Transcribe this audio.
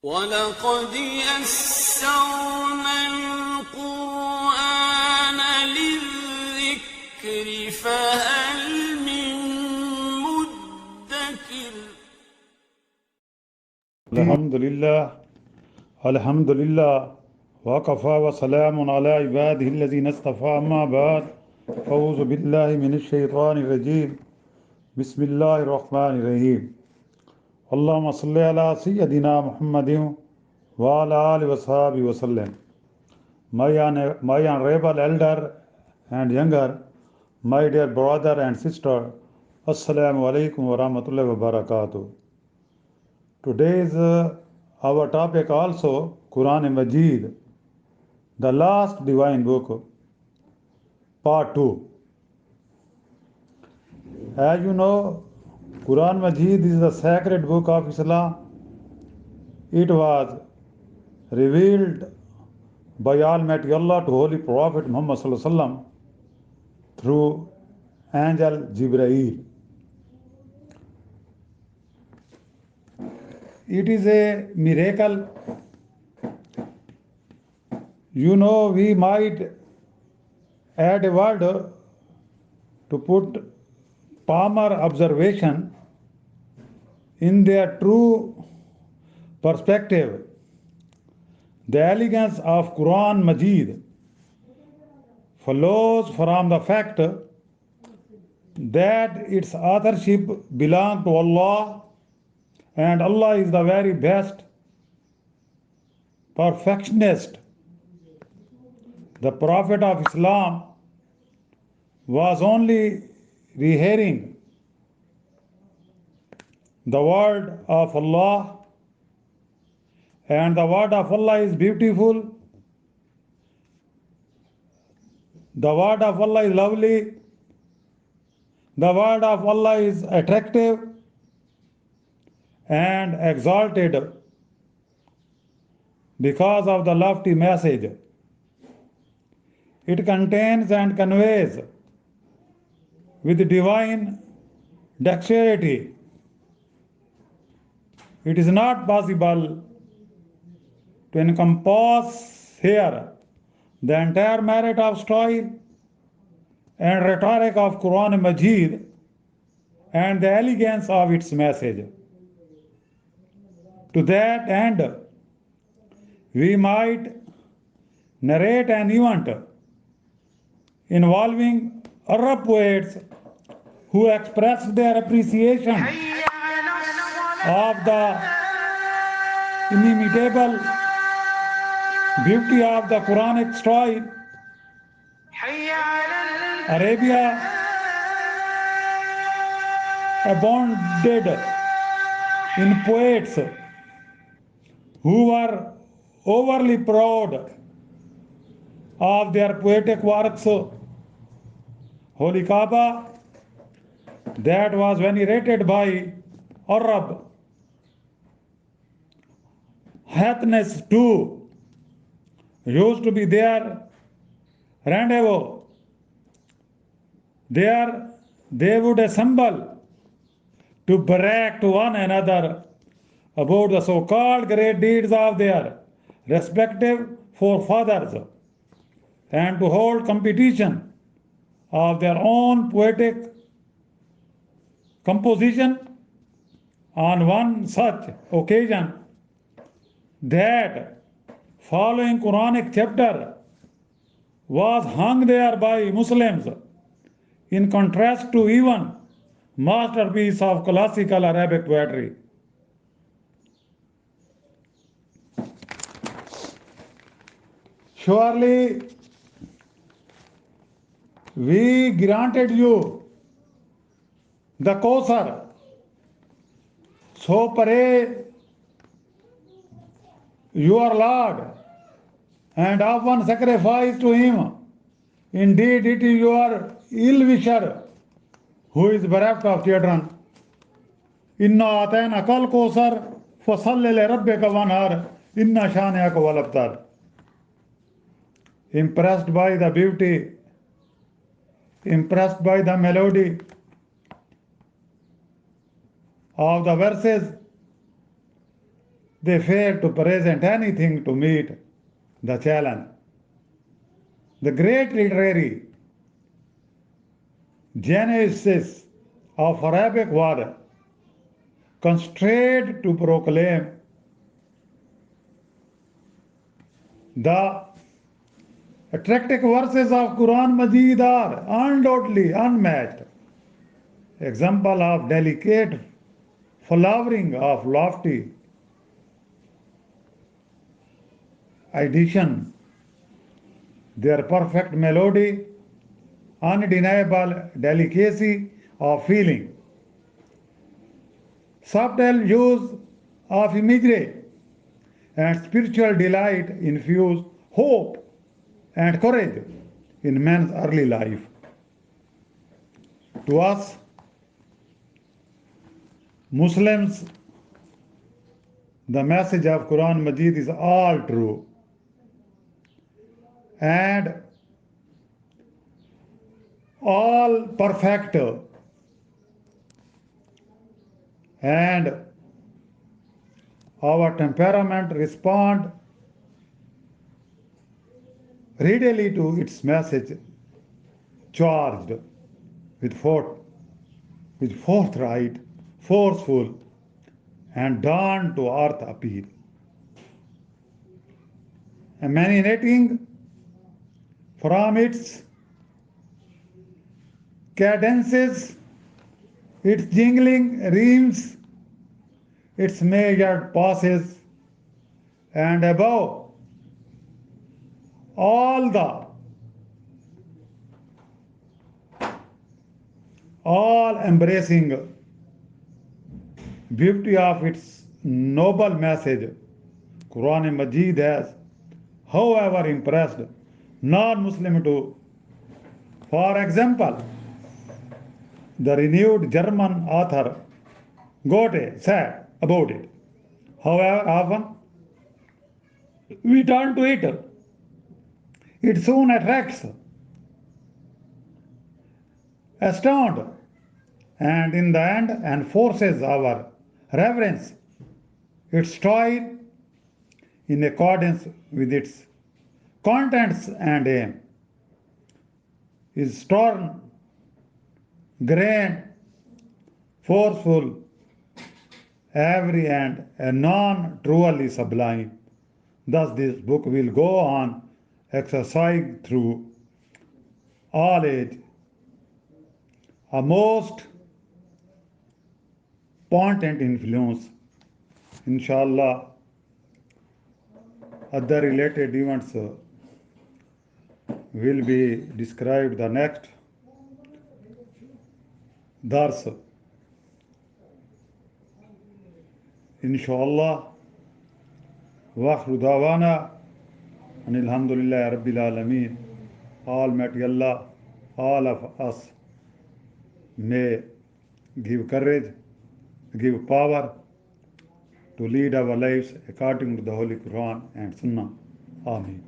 وَلَقَدْ يَسَّرْنَا الْقُرْآنَ لِلذِّكْرِ فَهَلْ مِن مُّدَّكِرٍ. الحمد لله وكفى وسلام على عباده الذين اصطفى أما بعد أعوذ بالله من الشيطان الرجيم بسم الله الرحمن الرحيم اللهم صل على سيدنا محمد وعلى آله وصحبه وسلم. My honorable elder and younger, my dear brother and sister, Assalamu alaikum wa rahmatullahi wa barakatuh. Today's our topic also Quran Majid, the last divine book, part 2. As you know, Quran Majid is the sacred book of Islam. It was revealed by Almighty Allah to Holy Prophet Muhammad Sallallahu Alaihi Wasallam through angel Jibreel. It is a miracle. You know, we might add a word to put Palmer observation in their true perspective. The elegance of Quran Majid follows from the fact that its authorship belongs to Allah, and Allah is the very best perfectionist. The Prophet of Islam was only rehearing the word of Allah, and the word of Allah is beautiful. The word of Allah is lovely. The word of Allah is attractive and exalted because of the lofty message it contains and conveys with divine dexterity. It is not possible to encompass here the entire merit of style and rhetoric of Quran Majid and the elegance of its message. To that end, we might narrate an event involving Arab poets who expressed their appreciation of the inimitable beauty of the Quranic style. Arabia abounded in poets who were overly proud of their poetic works. Holy Kaaba, that was venerated by Arab Hathnes too, used to be their rendezvous. There they would assemble to brag to one another about the so-called great deeds of their respective forefathers and to hold competition of their own poetic composition. On one such occasion, that following Quranic chapter was hung there by Muslims in contrast to even masterpiece of classical Arabic poetry. Surely we granted you the Kausar, so pray your Lord and often sacrifice to him. Indeed, it is your ill-wisher who is bereft of children. Inna atayna kal Kausar fasalli li rabbika wanhar inna shani'aka wal abtar. Impressed by the beauty, impressed by the melody of the verses, they failed to present anything to meet the challenge. The great literary genesis of Arabic word constrained to proclaim the attractive verses of Quran Majid are undoubtedly unmatched. Example of delicate flowering of lofty addition, their perfect melody, undeniable delicacy of feeling, subtle use of imagery, and spiritual delight infuse hope and courage in man's early life. To us, Muslims, the message of Quran Majid is all true and all perfect, and our temperament respond readily to its message, charged with forthright, forceful, and down to earth appeal. Emanating from its cadences, its jingling rhymes, its measured passes, and above all the all-embracing beauty of its noble message, Quran Majid has, however, impressed non-Muslim too. For example, the renewed German author Goethe said about it, however often we turn to it, it soon attracts, astounds, and in the end enforces our reverence. Its style, in accordance with its contents and aim, is stern, grand, forceful, every and a non-truly sublime. Thus this book will go on exercise through all age, a most potent influence. Inshallah, other related events will be described the next dars. Inshallah, Waqru Dawana, and Alhamdulillah Rabbil Alameen. Almighty Allah, all of us may give courage, give power to lead our lives according to the Holy Quran and Sunnah. Ameen.